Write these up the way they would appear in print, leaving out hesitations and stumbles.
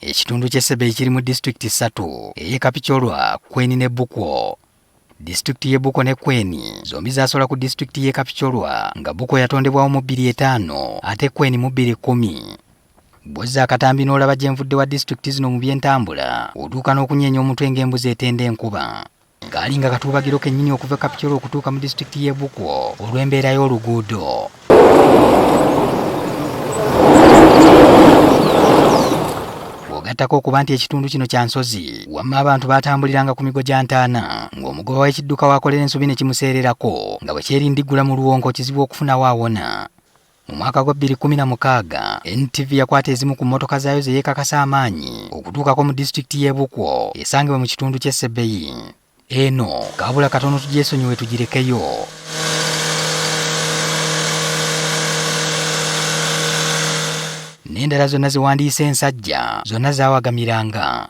Ekitundu ky'Essebe ekiri mu disitulikiti 3 ey'e Kapicholwa, Kweni ne Bukwo. Disitulikiti y'e Bukwo ne Kweni zombi zasola ku disitulikiti y'e Kapicholwa nga Bukwo yatondebwawo mu 2005 ate Kweni mu 2010. Bwozza akatambi n'olaba gye nvudde wa disitulikiti zino mu by'entambula otuuka n'okunyeenya omutwe ng'embuzi etenda enkuba. Kaali nga katuubagiro kennyini okuva e Kapicholwa okutuuka mu disitulikiti y'e Bukwo olw'embeera y'oluguudo. Bw'ogattako okuba nti ekitundu kino kya nsozi, wamma abantu baatambuliranga ku migo gya ntaana ng'omugoba w'ekidduka w'akolera ensobi ne kimuseererako nga bwe kyerindigula mu luwonko kizibu okufunawo awona. Mu mwaka gwa 2016, NTV yakwata ezimu ku mmotoka zaayo ze yeekakasa amaanyi okutuukako mu disitulikiti y'e Bukwo esangibwa mu kitundu ky'Essebe. Eno kaabula katono tugyesonyiwe tugirekeyo. N'endala zonna ziwandiise ensajja zonna zaawagamiranga.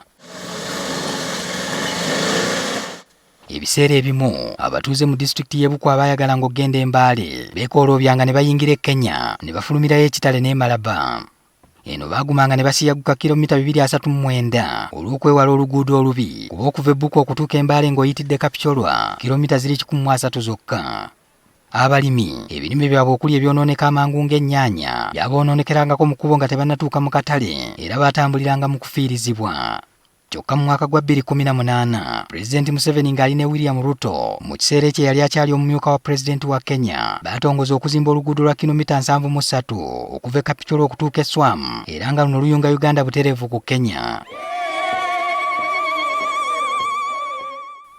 Ebiseera ebimu abatuuze mu disitulikiti y'e Bukwo abaayagalanga okugenda e Mbale beekooloobyanga ne bayingira e Kenya ne bafulumirayo ekitale n'e Malaba. Eno baagumanga ne basiyaguka kilomita 239 olw'okwewala oluguudo olubi kuba okuva e Bukwo okutuuka e Mbale ng'oyitidde Kapicholwa kilomita ziri 130 zokka. Abalimi ebirime byabwe okuli ebyonooneka amangu ng'ennyaanya byaboononekerangako mu kkubo nga tebannatuuka mu katale era baatambuliranga mu kufiirizibwa. Kyokka mu mwaka gwa 2018, Pulezidenti Museveni ng'ali ne William Ruto mu kiseera ekyo yali akyali omumyuka wa pulezidenti wa Kenya baatongoza okuzimba oluguudo lwa kilomita 73 okuva e Kapicholwa okutuuka e Swam era nga luno luyunga Uganda butereevu ku Kenya.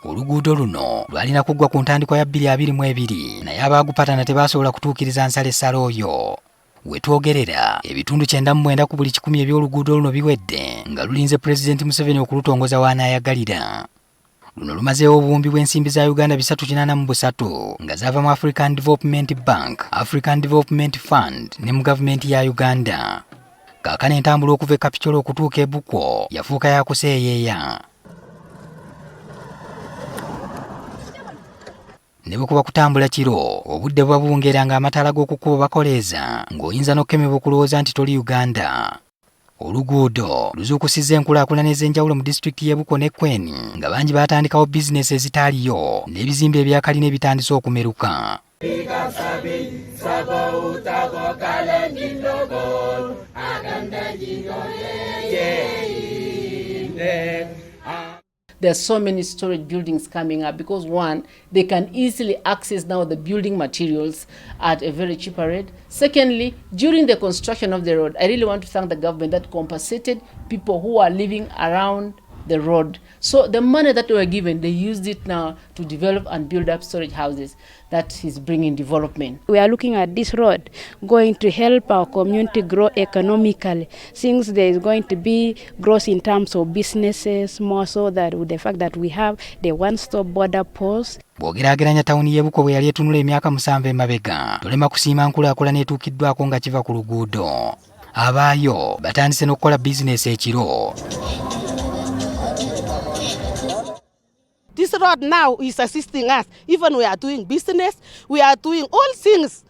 Oluguudo luno lwalina kuggwa ku ntandikwa ya 2022 naye abaagupatana tebaasobola kutuukiriza nsalessala oyo. Wetwogerera ebitundu 99 ku buli 100 eby'oluguudo luno biwedde nga lulinze Pulezidenti Museveni okulutongoza w'anaayagalira. Luno lumazeewo obuwumbi bw'ensimbi za Uganda 383 nga zaava mu African Development Bank, African Development Fund ne mu gavumenti ya Uganda. Kaakano entambula okuva e Kapicholwa okutuuka e Bukwo yafuuka ya kuseeyeeya. Ne bwe kuba kutambula kiro obudde buba buwungeera ng'amataala g'oku kkubo bakoleeza ng'oyinza n'okukemebwa okulowooza nti toli Uganda. Oluguudo luzuukusizza enkulaakulana ez'enjawulo mu disitulikiti y'e Bukwo ne Kweni nga bangi baatandikawo bizinesi ezitaaliyo n'ebizimbe ebyakalina ebitandise okumeruka. There are so many storage buildings coming up because one, they can easily access now the building materials at a very cheaper rate. Secondly, during the construction of the road, I really want to thank the government that compensated people who are living around the road. So the money that they were given, they used it now to develop and build up storage houses. That is bringing development. We are looking at this road going to help our community grow economically, since there is going to be growth in terms of businesses, more so that with the fact that we have the one-stop border post. Bw'ogeraageranya tawuni y'e Bukwo bwe yali etunula emyaka 7 emabega, tolema kusiima nkulaakulana etuukiddwako nga kiva ku luguudo. Abaayo batandise n'okukola bizinesi ekiro. This road now is assisting us. Even we are doing business, we are doing all things.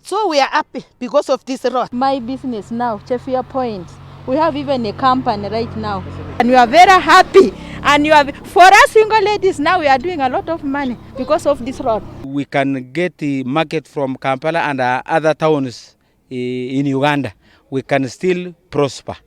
So we are happy because of this road. My business now, Chefia Point, we have even a company right now. And we are very happy. And for us single ladies now, we are doing a lot of money because of this road. We can get the market from Kampala and other towns in Uganda. We can still prosper.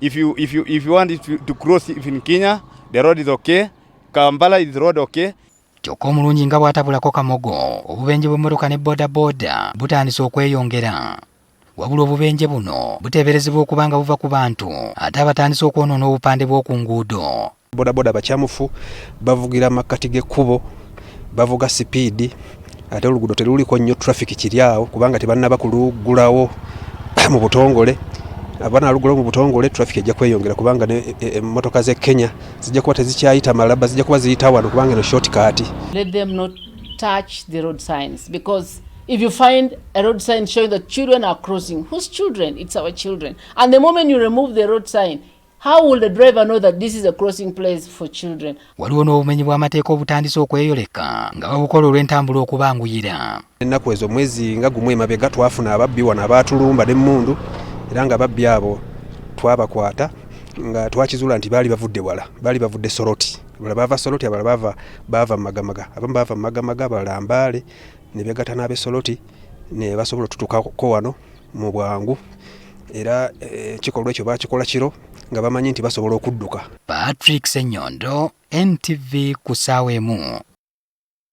If you want it to cross in Kenya, the road is okay. Kampala is road okay. Kyokka omulungi nga bw'atabulako kamogo, obubenje bw'emmotoka ne bodaboda butandise okweyongera. Wabula obubenje buno buteeberezebwa okuba nga buva ku bantu ate abatandise okwonoona obupande bw'oku nguudo. Bodaboda bakyamufu bavugira makkati g'ekkubo, bavuga sipiidi, ate oluguudo teruliko nnyo traffic kiri awo kubanga tebannaba kulugulawo mu butongole. Abana alugula mu butongole traffic ejja kweyongera kubanga emmotoka ze Kenya zijja kuba tezikyayita Malaba, zijja kuba ziyita wano kubanga no shortcut. Let them not touch the road signs, because if you find a road sign showing that children are crossing, whose children? It's our children. And the moment you remove the road sign, How will the driver know that this is a crossing place for children? Waliwo n'obumenyi bw'amateeka obutandise okweyoleka nga babukola olw'entambula okubanguyira. Ennaku ezo mwezi nga gumu emabega twafuna ababbi wano abaatulumba n'emmundu era nga ababbi abo twabakwata nga twakizuula nti baali bavudde wala, baali bavudde Soroti. Abalala bava Soroti, abalala bava Magamaga. Abamu bava Magamaga, abalala Mbale, ne begatta n'ab'e Soroti ne basobola otutuukako wano mu bwangu. Era ekikolwa ekyo baakikola kiro nga bamanyi nti basobola okudduka. Patrick Ssenyondo, NTV ku ssaawa emu.